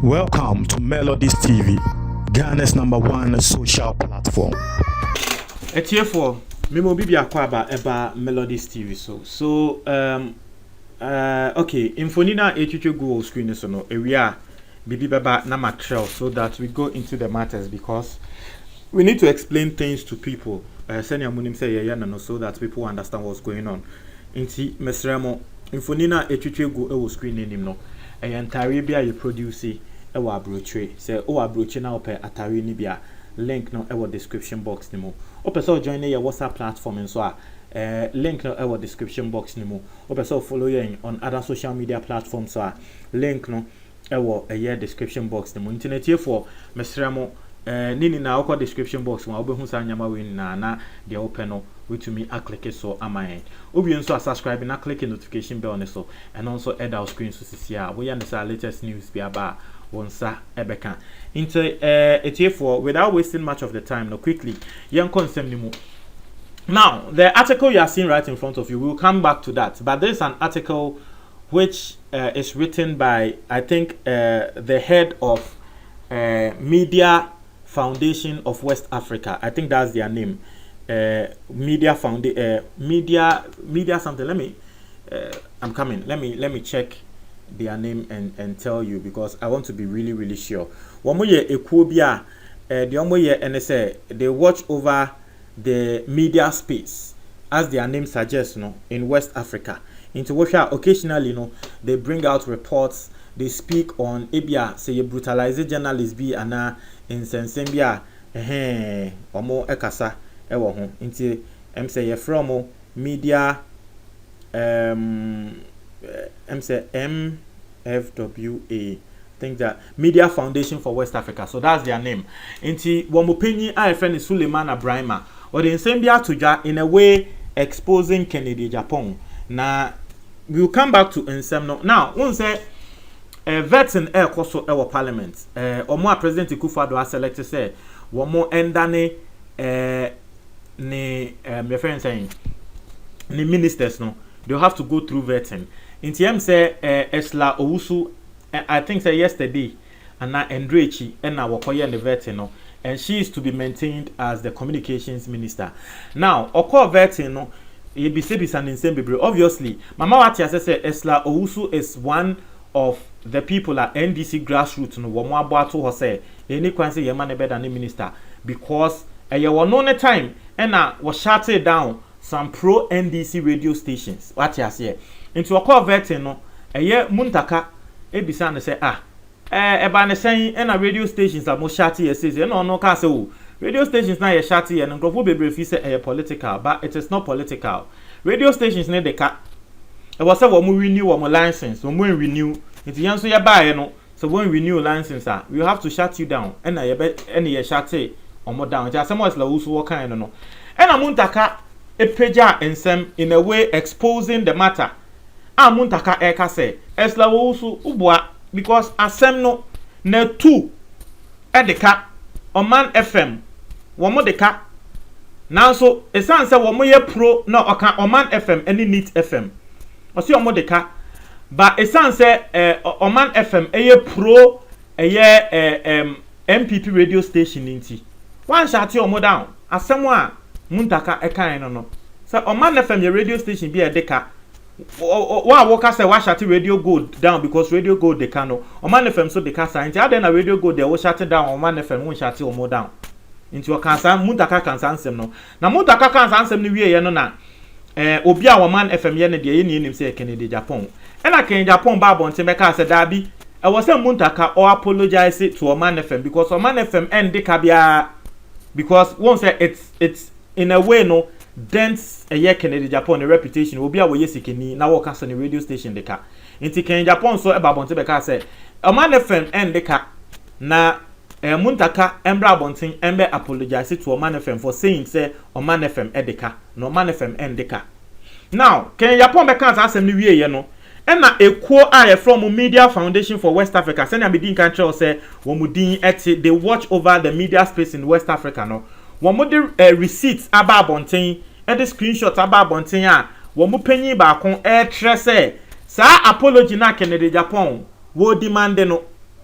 Welcome to Melodies TV, Ghana's #1 social platform. Etiefo, me mo bibi akwa eba Melodies TV okay, infonina etwetwe go screen so no ewia bibi beba na material so that we go into the matters because we need to explain things to people. Senior munim say yeah no so that people understand what's going on. Inti mesremo infonina etwetwe go screen nim no entire bia you produce ewa abroche say o abroche na ope atare ni bia link no ewa description box ni mo ope so join your WhatsApp platform so link no ewa description box ni mo ope so follow you on other social media platforms so link no ewa description box ni mo internet here for mesremo nini na okọ description box ma obehu sa nyama we na de open no with me a click so amaye obi nso subscribe na click notification bell ne so and also add our screen so sisia we understand latest news bi aba wonsa ebeka into for without wasting much of the time no quickly yan consem ni mu. Now the article you are seeing right in front of you, we'll come back to that, but there's an article which is written by I think the head of Media Foundation of West Africa. I think that's their name. Media something. Let me I'm coming. Let me check their name and tell you because I want to be really sure. Womoye ekobia the omoye NSA they watch over the media space as their name suggests, in West Africa. Into which occasionally, they bring out reports. They speak on ebia say you brutalize journalists be ana insensembia omo ekasa ewo ho nti say ye from media say MFWA, think that Media Foundation for West Africa, so that's their name. Nti womopenyi a friend is Suleiman Abrahima or the nsembia toja in a way exposing Kennedy Japan. Now we'll come back to nsem now one say vets in air koso our parliament omo President Kufuor has selected say womo endane me friend saying ni ministers they'll have to go through vetting. In TM say Esla Owusu I think say yesterday and na Endrechi and na wakoye and the vetting and she is to be maintained as the communications minister. Now oko vetting obviously Mama Watia say Esla Owusu is one of the people at NDC grassroots no wo mo aboato ho say any kwan say yema ne better than minister because ye no time and na was shut down some pro NDC radio stations. What you say into a call vetting no muntaka ebisa ne say eba ne sen na radio stations are mo shati ye say no ka say o radio stations na ye shati ye no grofo bebre fi say political but it is not political. Radio stations ne de ka e was say wo mo renew wo mo license wo mo renew nti yan so ye buy no so when renew license we have to shut you down and na ye be ye shati omo down ja say mo Esla Owusu wo kan no na muntaka epeja ensem in a way exposing the matter. Muntaka eka say Esla Owusu ubwa because asem no na 2 edeka Oman FM womo deka now so esan say womo ye pro na oka Oman FM any Neat FM osi womo deka but esan say Oman FM eye pro eye MPP radio station nti one shot womo down asem a muntaka eka no so Oman FM your radio station be a deka wa worker say wa shut radio gold down because radio gold they can Oman FM so they can sign how then a radio gold they will shut down Oman FM won shut o more down into your cancer muntaka cancer ansem no na muntaka cancer ansem ni wie ye no na obi a Oman FM ye ne de ye ni say Kennedy Japan and na Kennedy Japan ba bonte meka say da bi e was say muntaka or apologize to Oman FM because Oman FM end de kabia because one say it's in a way no dents a year Kennedy Japan reputation will be a way sikini na work as on the radio station deka inti Kennedy Japan so eba bonte beka say Oman FM end deka na muntaka embra bonten embe apologize to Oman FM for saying say Oman FM edeka no Oman FM end deka. Now Kennedy Japan beka asem ni wie ye no na ekuo a from Media Foundation for West Africa send am din kan tell say wo mudin eti they watch over the media space in West Africa no wo mo de receipts aba bonten e de screenshot aba bonten a wo mo panyin ba kon e tre say Sa apology na Kennedy Japan wo demand no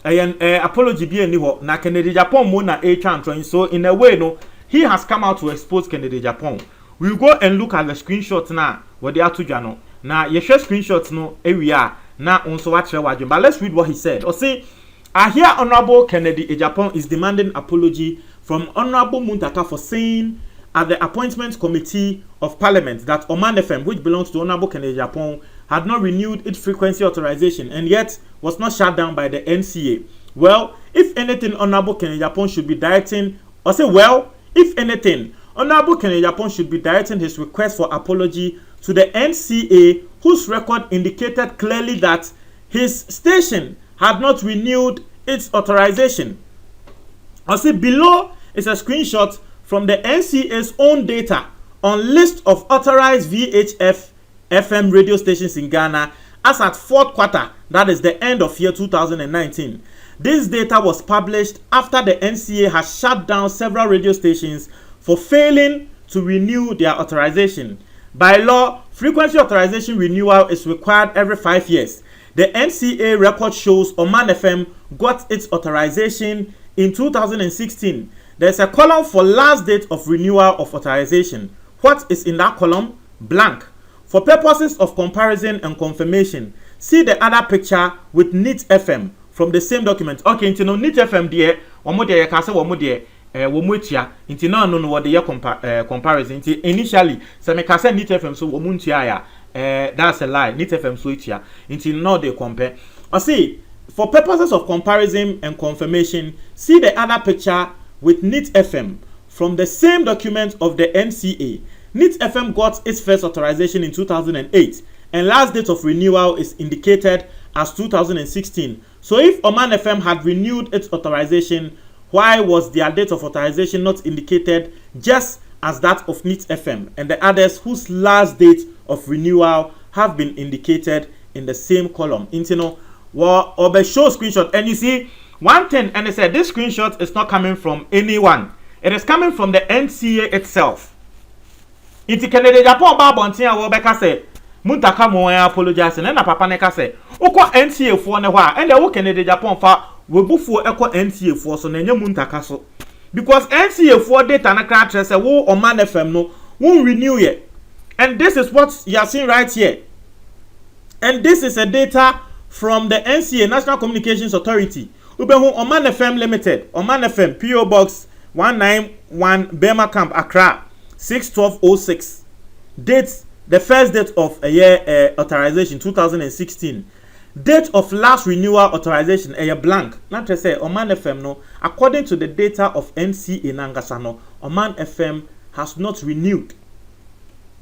apology bi ani ho na Kennedy Japan mo na twan. So in a way no, he has come out to expose Kennedy Japan. We go and look at the screenshots na what they are to jano. Na ye share screenshots no area na onso wa kire wadwen. But let's read what he said. Or say, I hear Honorable Kennedy Japan is demanding apology from Honorable Muntaka for saying at the Appointments Committee of Parliament that Oman FM, which belongs to Honorable Kennedy Japan, had not renewed its frequency authorization and yet was not shut down by the NCA. Well, if anything, Honorable Kennedy Japan should be directing, or say, well, if anything, Honorable Kennedy Japan should be directing his request for apology to the NCA, whose record indicated clearly that his station had not renewed its authorization. I see below is a screenshot from the NCA's own data on list of authorized VHF FM radio stations in Ghana as at fourth quarter, that is the end of year 2019. This data was published after the NCA has shut down several radio stations for failing to renew their authorization. By law, frequency authorization renewal is required every 5 years. The NCA record shows Oman FM got its authorization in 2016. There's a column for last date of renewal of authorization. What is in that column? Blank. For purposes of comparison and confirmation, see the other picture with NIT FM from the same document. Okay, into no NIT FM there, omo there ka se omo there womu etia. Into no what the comparison. Into initially, se me ka se NIT FM so womu ntia ya. That's a lie. NIT FM so etia. Into no they compare. Or see, for purposes of comparison and confirmation, see the other picture with NIT FM from the same document of the NCA. NIT FM got its first authorization in 2008 and last date of renewal is indicated as 2016. So if Oman FM had renewed its authorization, why was their date of authorization not indicated just as that of NIT FM and the others whose last date of renewal have been indicated in the same column? Intino, well, or show screenshot, and you see one thing, and they said this screenshot is not coming from anyone. It is coming from the NCA itself. Iti Kennedy Japan ba bontin a wo beka say Muntaka mo apologize na papa ne ka say ukọ NCA fo ne ho a ende wo Kennedy Japan fa webufuo ekọ NCA fo so na nya Muntaka so because NCA fo data na kra tre say wo Oman FM no won renew ye, and this is what you are seeing right here, and this is a data from the NCA National Communications Authority. Ubehu Oman FM Limited, Oman FM PO Box 191 Bema Camp Accra 6/12/06. Date, the first date of a year authorization 2016. Date of last renewal authorization a year blank. Not to say Oman FM no, according to the data of NCA Nangasano, Oman FM has not renewed.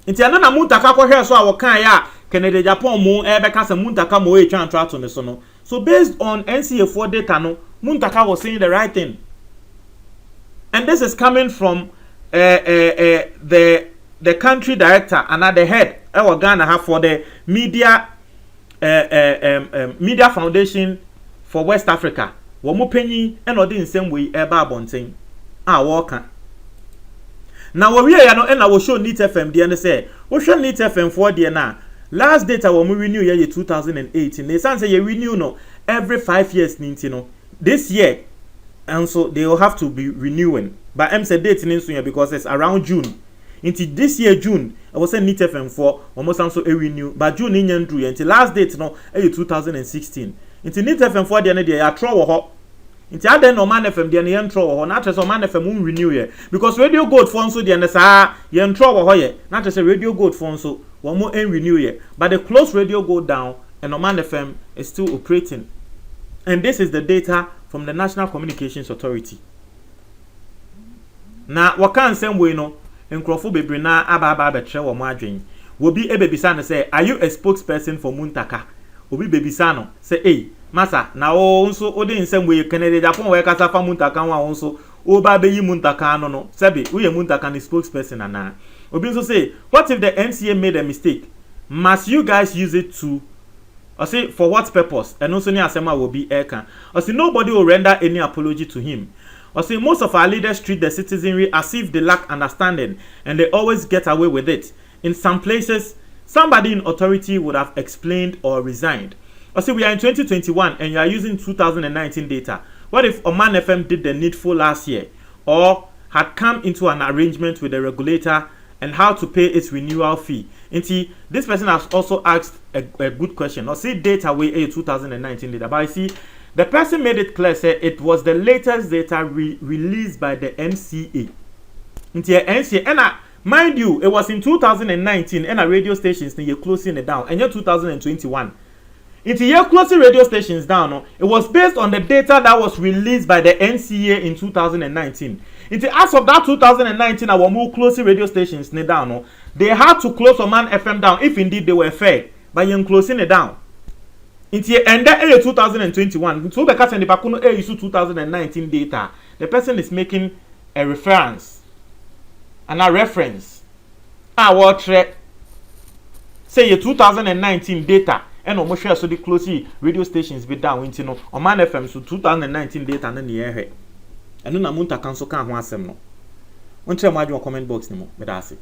Inti anana Muntaka ko hwe so a wo kan ya Kennedy Japan mo beka se Muntaka mo twa to ne so no. So based on NCA4 data no, Muntaka was saying the right thing. And this is coming from the country director and at the head our Ghana have for the media media foundation for West Africa. Womo penyi and odi in same way eba abonten a worker. Now we ya no and I will show NIT FM there and say we show NIT FM for there na last data womo renew year 2018. They say you renew no every 5 years no. This year and so they will have to be renewing. But I'm saying date in soon because it's around June. Into this year June, I was saying NIT FM for almost also a renew. But June in Andrew until last date no 2016. Into NIT FM for the end day I throw ho. Into other no Oman FM the end throw ho. Not just Oman FM won't renew here because Radio Gold for so the end sa yen throw ho here. Not just a Radio Gold for so one more end renew here. But the close Radio go down and Oman FM is still operating. And this is the data from the National Communications Authority. Na wakan same way no nkrofo bebre na aba betre wo mo adwen wo bi ebebisa no say are you a spokesperson for Muntaka obi bebisa no say eh masa na wo nso odi nsem we Kennedy Japan we kasa fa Muntaka wa wo nso o ba be yi Muntaka no sebe we Muntaka ni spokesperson ana obi nso say what if the NCA made a mistake, must you guys use it to or say for what purpose? And also ni asema will be aircan or say nobody will render any apology to him. Or say most of our leaders treat the citizenry as if they lack understanding and they always get away with it. In some places, somebody in authority would have explained or resigned. Or say we are in 2021 and you are using 2019 data. What if Oman FM did the needful last year or had come into an arrangement with the regulator and how to pay its renewal fee? Inti, this person has also asked a good question. Or say data way a 2019 data, but I see the person made it clear, say it was the latest data released by the NCA. Inti NCA, and mind you, it was in 2019, and radio stations you're closing it down, and you're 2021. Into your closing radio stations down, it was based on the data that was released by the NCA in 2019. Into as of that 2019, our more closing radio stations down, they had to close Oman FM down if indeed they were fair by closing it down. Into and that 2021, so because the Bakuno issue 2019 data, the person is making a reference and a reference. What say 2019 data. And no share so the closely radio stations be down into no Oman FM so 2019 data na near here. And no na munta cancel kan ho asem no. Wontre ma comment box ni mo, me da ase.